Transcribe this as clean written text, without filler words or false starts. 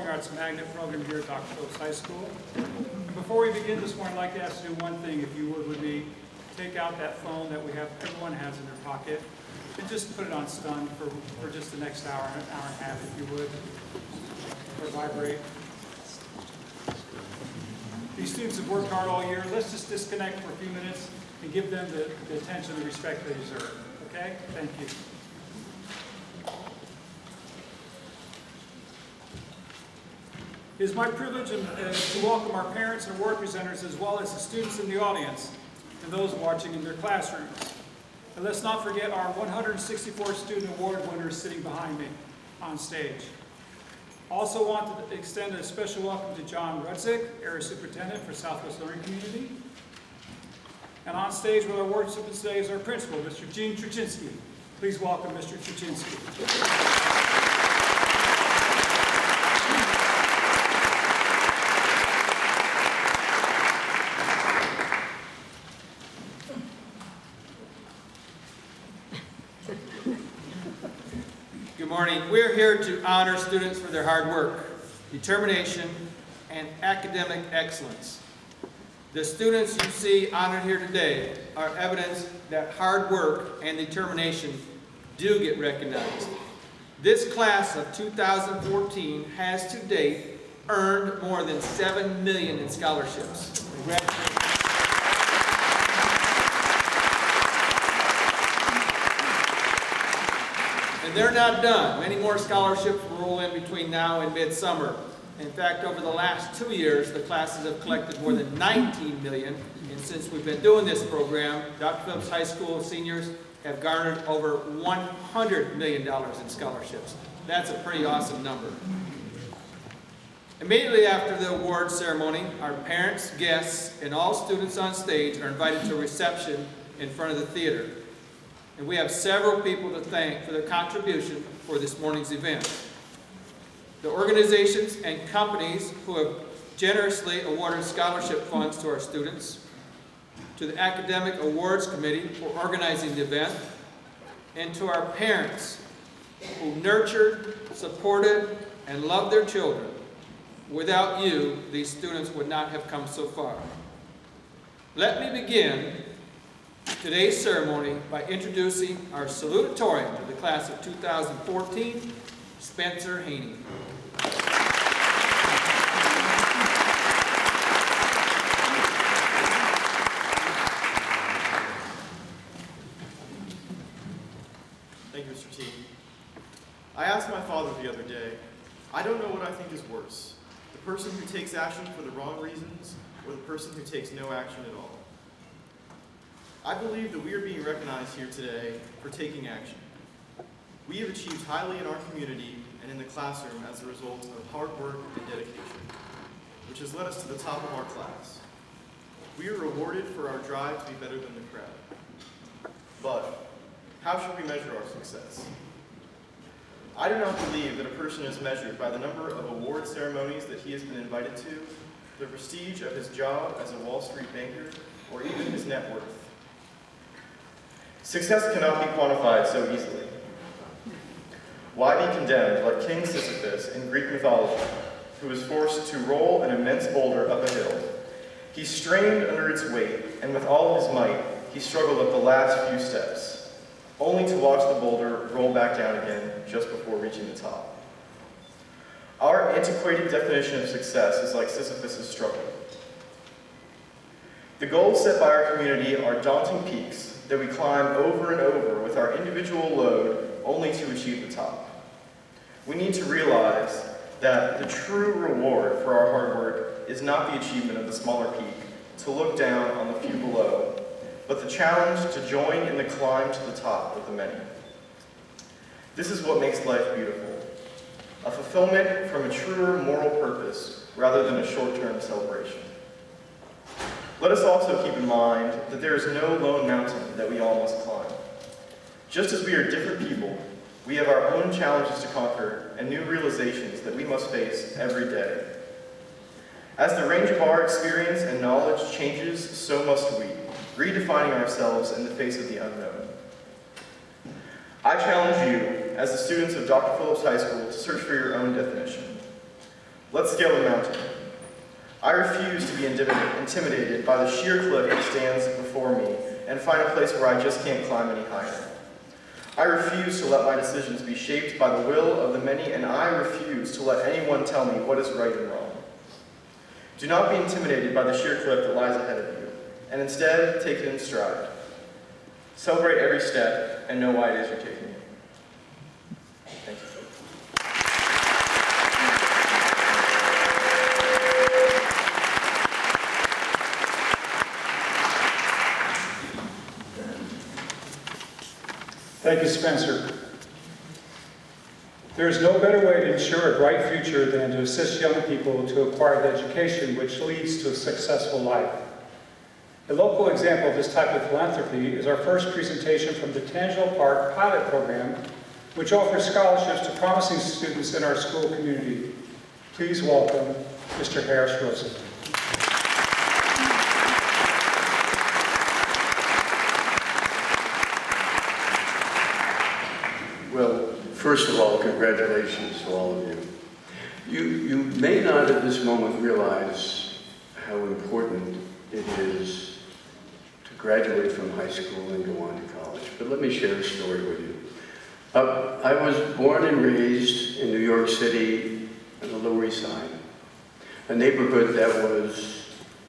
Arts Magnet program here at Dr. Phillips High School. And before we begin this morning, I'd like to ask you to do one thing, if you would with me. Take out that phone that everyone has in their pocket, and just put it on stun for just the next hour and a half, if you would, or vibrate. These students have worked hard all year. Let's just disconnect for a few minutes and give them the attention and respect they deserve. Okay? Thank you. It is my privilege to welcome our parents and award presenters, as well as the students in the audience and those watching in their classrooms. And let's not forget our 164 student award winners sitting behind me on stage. Also want to extend a special welcome to John Rudzik, Area Superintendent for Southwest Learning Community. And on stage with our award recipients today is our principal, Mr. Gene Truczynski. Please welcome Mr. Truczynski. Good morning. We're here to honor students for their hard work, determination, and academic excellence. The students you see honored here today are evidence that hard work and determination do get recognized. This class of 2014 has to date earned more than $7 million in scholarships. Congratulations. And they're not done. Many more scholarships will roll in between now and midsummer. In fact, over the last 2 years, the classes have collected more than $19 million. And since we've been doing this program, Dr. Phillips High School seniors have garnered over $100 million in scholarships. That's a pretty awesome number. Immediately after the awards ceremony, our parents, guests, and all students on stage are invited to a reception in front of the theater. And we have several people to thank for their contribution for this morning's event. The organizations and companies who have generously awarded scholarship funds to our students, to the Academic Awards Committee for organizing the event, and to our parents who nurtured, supported, and loved their children. Without you, these students would not have come so far. Let me begin today's ceremony by introducing our salutatorian to the class of 2014, Spencer Haney. Thank you, Mr. T. I asked my father the other day, I don't know what I think is worse, the person who takes action for the wrong reasons or the person who takes no action at all. I believe that we are being recognized here today for taking action. We have achieved highly in our community and in the classroom as a result of hard work and dedication, which has led us to the top of our class. We are rewarded for our drive to be better than the crowd. But how should we measure our success? I do not believe that a person is measured by the number of award ceremonies that he has been invited to, the prestige of his job as a Wall Street banker, or even his net worth. Success cannot be quantified so easily. Why be condemned like King Sisyphus in Greek mythology, who was forced to roll an immense boulder up a hill? He strained under its weight, and with all his might, he struggled up the last few steps, only to watch the boulder roll back down again just before reaching the top. Our antiquated definition of success is like Sisyphus' struggle. The goals set by our community are daunting peaks that we climb over and over with our individual load only to achieve the top. We need to realize that the true reward for our hard work is not the achievement of the smaller peak, to look down on the few below, but the challenge to join in the climb to the top of the many. This is what makes life beautiful, a fulfillment from a truer moral purpose rather than a short-term celebration. Let us also keep in mind that there is no lone mountain that we all must climb. Just as we are different people, we have our own challenges to conquer and new realizations that we must face every day. As the range of our experience and knowledge changes, so must we, redefining ourselves in the face of the unknown. I challenge you, as the students of Dr. Phillips High School, to search for your own definition. Let's scale the mountain. I refuse to be intimidated by the sheer cliff that stands before me and find a place where I just can't climb any higher. I refuse to let my decisions be shaped by the will of the many, and I refuse to let anyone tell me what is right and wrong. Do not be intimidated by the sheer cliff that lies ahead of you, and instead take it in stride. Celebrate every step and know why it is you're taking it. Thank you. Thank you, Spencer. There is no better way to ensure a bright future than to assist young people to acquire the education which leads to a successful life. A local example of this type of philanthropy is our first presentation from the Tangelo Park Pilot Program, which offers scholarships to promising students in our school community. Please welcome Mr. Harris Wilson. Well, first of all, congratulations to all of you. You may not at this moment realize how important it is to graduate from high school and go on to college, but let me share a story with you. I was born and raised in New York City on the Lower East Side, a neighborhood that was